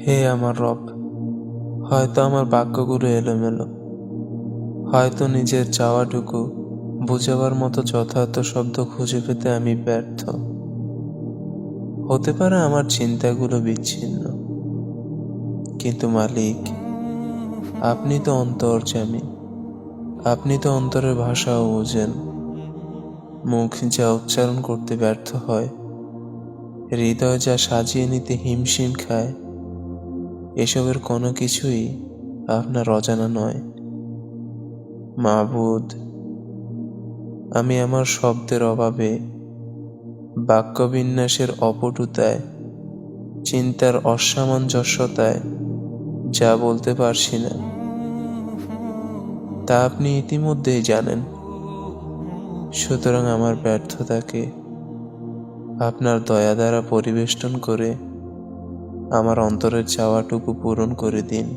হে আমার রব, হয়তো আমার বাক্যগুলো এলোমেলো, হয়তো নিজের চাওয়াটুকু বোঝাবার মতো যথার্থ শব্দ খুঁজে পেতে আমি ব্যর্থ। হতে পারে আমার চিন্তাগুলো বিচ্ছিন্ন, কিন্তু মালিক, আপনি তো অন্তর্যামী। আপনি তো অন্তরের ভাষাও বোঝেন। মুখ যা উচ্চারণ করতে ব্যর্থ হয়, হৃদয় যা সাজিয়ে নিতে হিমশিম খায়, এসবের কোনো কিছুই আপনার অজানা নয়। মাবুদ, আমি আমার শব্দের অভাবে, বাক্যবিন্যাসের অপটুতায়, চিন্তার অসামঞ্জস্যতায় যা বলতে পারছি না, তা আপনি ইতিমধ্যেই জানেন। সুতরাং আমার ব্যর্থতাকে আপনার দয়া দ্বারা পরিবেষ্টন করে আমার অন্তরের চাওয়াটুকু পূরণ করে দিন।